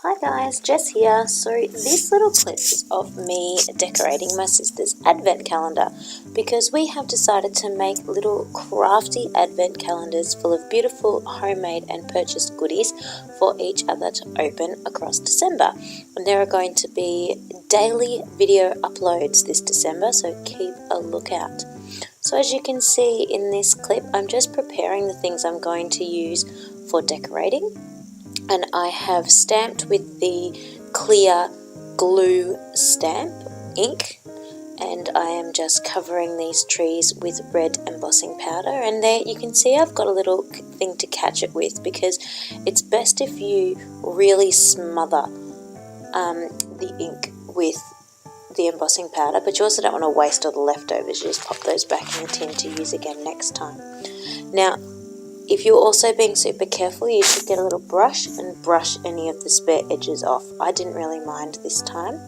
Hi guys, Jess here. So this little clip is of me decorating my sister's advent calendar because we have decided to make little crafty advent calendars full of beautiful homemade and purchased goodies for each other to open across December. And there are going to be daily video uploads this December, so keep a lookout. So as you can see in this clip, I'm just preparing the things I'm going to use for decorating. And I have stamped with the clear glue stamp ink, and I am just covering these trees with red embossing powder. And there you can see I've got a little thing to catch it with, because it's best if you really smother the ink with the embossing powder, but you also don't want to waste all the leftovers. You just pop those back in the tin to use again next time. Now, if you're also being super careful, you should get a little brush and brush any of the spare edges off. I didn't really mind this time.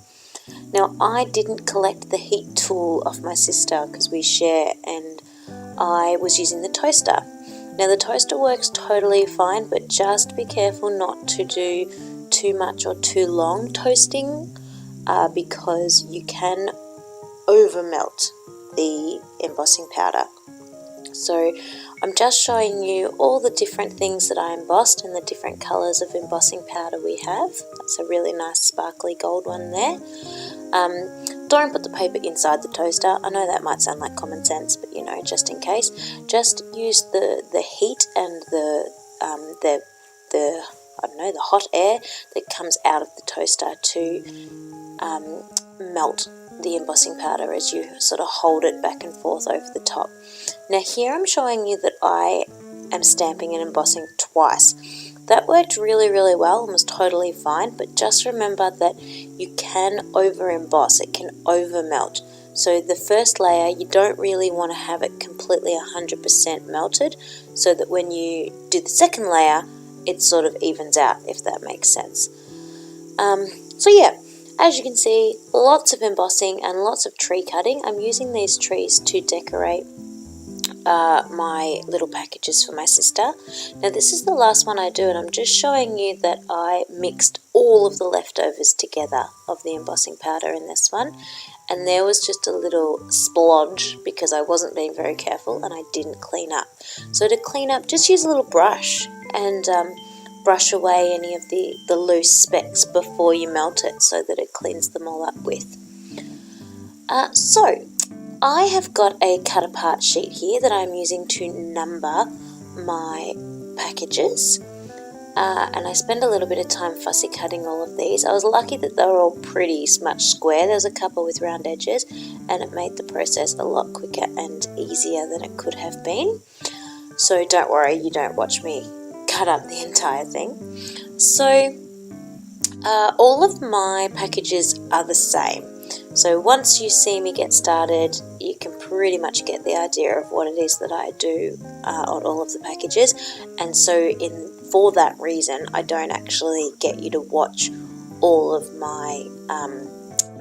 Now, I didn't collect the heat tool off my sister because we share, and I was using the toaster. Now, the toaster works totally fine, but just be careful not to do too much or too long toasting because you can overmelt the embossing powder. So I'm just showing you all the different things that I embossed and the different colours of embossing powder we have. That's a really nice sparkly gold one there. Don't put the paper inside the toaster. I know that might sound like common sense, but you know, just in case, just use the heat and the hot air that comes out of the toaster to melt the embossing powder as you sort of hold it back and forth over the top. Now here I'm showing you that I am stamping and embossing twice. That worked really, really well and was totally fine, but just remember that you can over emboss, it can over melt. So the first layer, you don't really want to have it completely 100% melted, so that when you do the second layer, it sort of evens out, if that makes sense. So yeah, as you can see, lots of embossing and lots of tree cutting. I'm using these trees to decorate my little packages for my sister. Now this is the last one I do, and I'm just showing you that I mixed all of the leftovers together of the embossing powder in this one, and there was just a little splodge because I wasn't being very careful and I didn't clean up. So to clean up, just use a little brush and brush away any of the loose specks before you melt it, so that it cleans them all up with. So I have got a cut apart sheet here that I'm using to number my packages, and I spend a little bit of time fussy cutting all of these. I was lucky that they were all pretty much square. There's a couple with round edges, and it made the process a lot quicker and easier than it could have been. So don't worry, you don't watch me cut up the entire thing. So all of my packages are the same. So once you see me get started, you can pretty much get the idea of what it is that I do on all of the packages. And so for that reason, I don't actually get you to watch all of my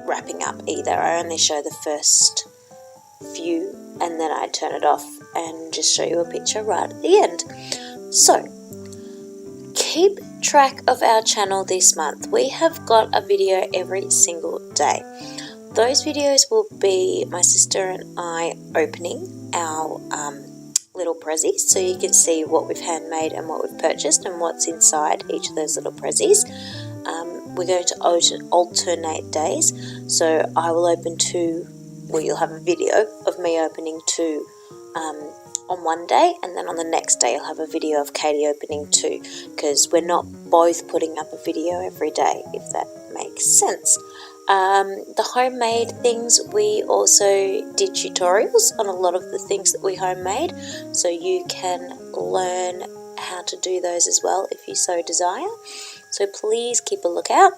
wrapping up either. I only show the first few, and then I turn it off and just show you a picture right at the end. So keep track of our channel this month. We have got a video every single day. Those videos will be my sister and I opening our little prezzies, so you can see what we've handmade and what we've purchased and what's inside each of those little prezzies. We're going to alternate days, so I will open two, well, you'll have a video of me opening two on one day, and then on the next day I'll have a video of Katie opening two, because we're not both putting up a video every day, if that makes sense. The homemade things, we also did tutorials on a lot of the things that we homemade, so you can learn how to do those as well if you so desire. So please keep a lookout.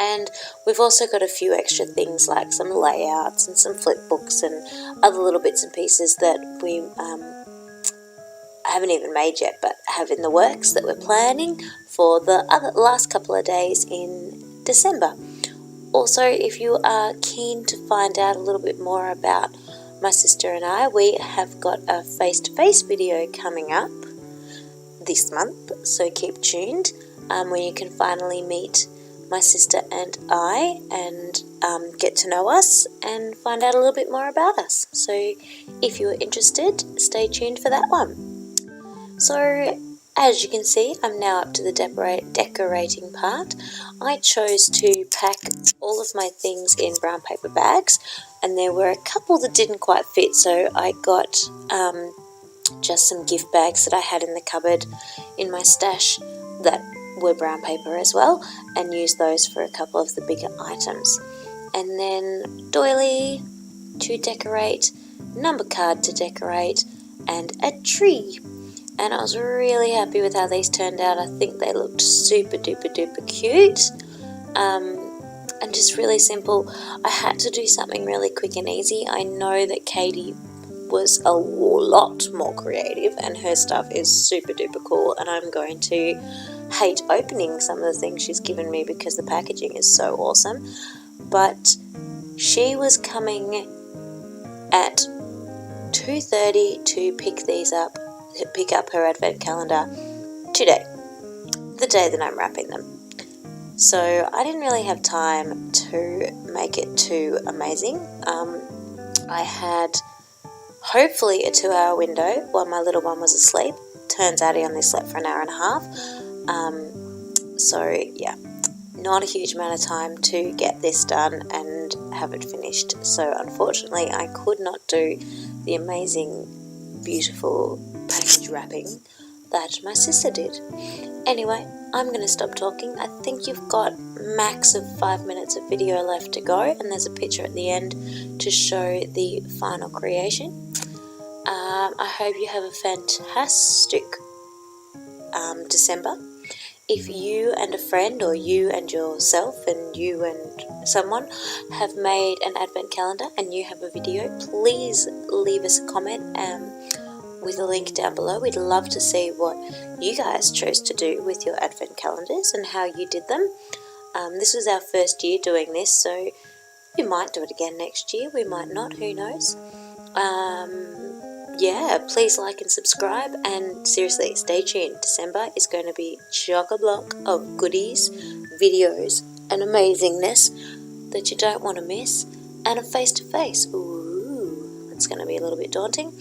And we've also got a few extra things like some layouts and some flip books and other little bits and pieces that we haven't even made yet, but have in the works that we're planning for the last couple of days in December. Also, if you are keen to find out a little bit more about my sister and I, we have got a face-to-face video coming up this month, so keep tuned. where you can finally meet my sister and I, and get to know us and find out a little bit more about us. So if you're interested, stay tuned for that one. So as you can see, I'm now up to the decorating part. I chose to pack all of my things in brown paper bags, and there were a couple that didn't quite fit, so I got just some gift bags that I had in the cupboard in my stash that were brown paper as well, and used those for a couple of the bigger items. And then doily to decorate, number card to decorate, and a tree. And I was really happy with how these turned out. I think they looked super duper duper cute, and just really simple. I had to do something really quick and easy. I know that Katie was a lot more creative, and her stuff is super duper cool, and I'm going to hate opening some of the things she's given me because the packaging is so awesome. But she was coming at 2:30 to pick up her advent calendar today, the day that I'm wrapping them. So I didn't really have time to make it too amazing. I had hopefully a 2-hour window while my little one was asleep. Turns out he only slept for an hour and a half. So yeah, not a huge amount of time to get this done and have it finished. So unfortunately I could not do the amazing, beautiful package wrapping that my sister did. Anyway, I'm going to stop talking. I think you've got max of 5 minutes of video left to go, and there's a picture at the end to show the final creation. I hope you have a fantastic December. If you and a friend, or you and yourself, and you and someone have made an advent calendar and you have a video, please leave us a comment with a link down below. We'd love to see what you guys chose to do with your advent calendars and how you did them. This was our first year doing this, so we might do it again next year. We might not, who knows. Yeah, please like and subscribe, and seriously, stay tuned. December is going to be chock-a-block of goodies, videos, and amazingness that you don't want to miss, and a face-to-face. Ooh, it's going to be a little bit daunting.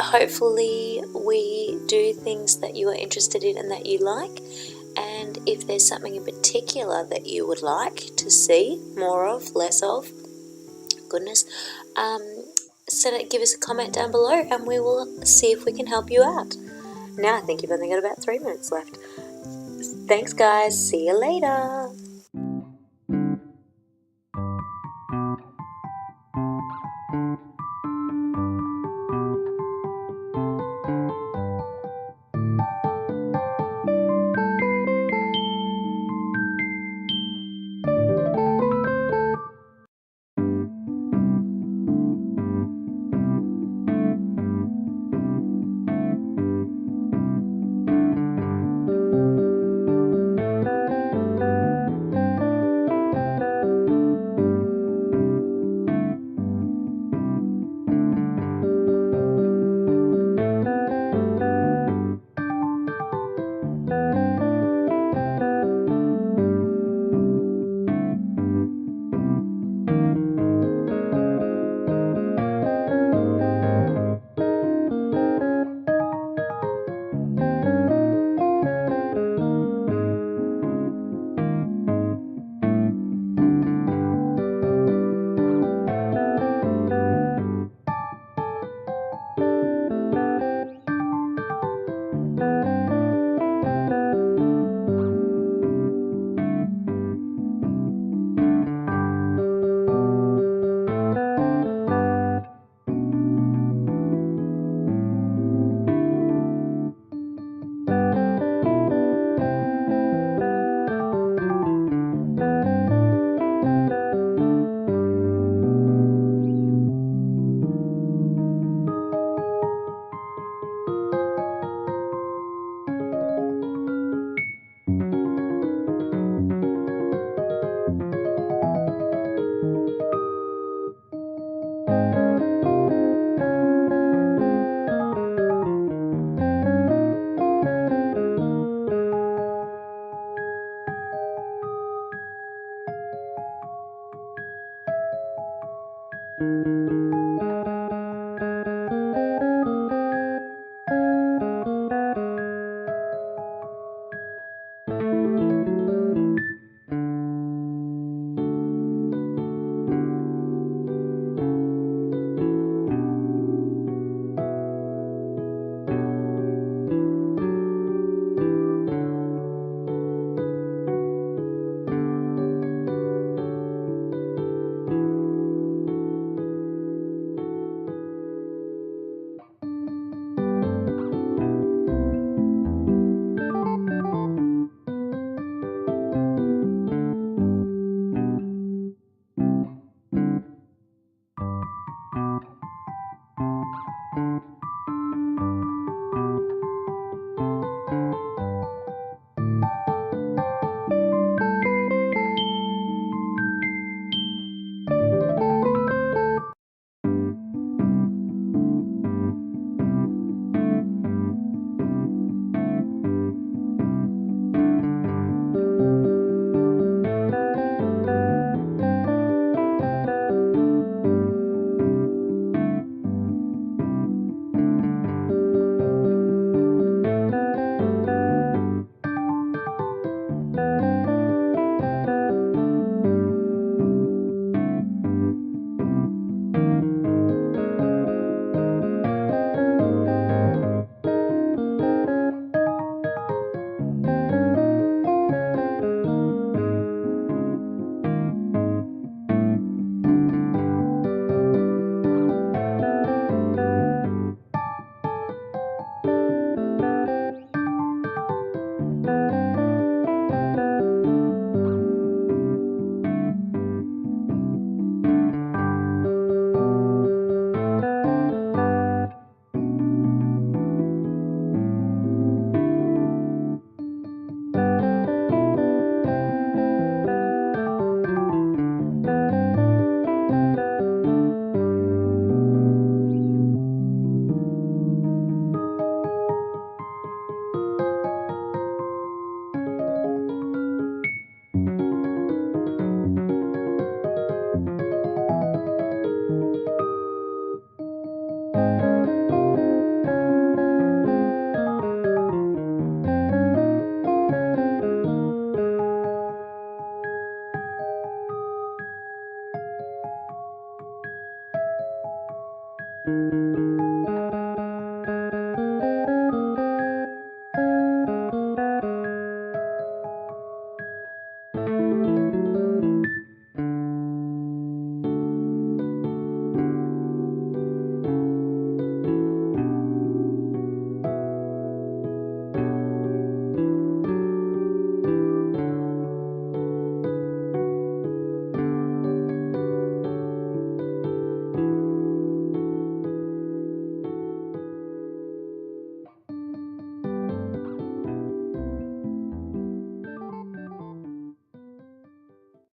Hopefully we do things that you are interested in and that you like, and if there's something in particular that you would like to see more of, less of, goodness, give us a comment down below and we will see if we can help you out. Now I think you've only got about 3 minutes left. Thanks guys, see you later.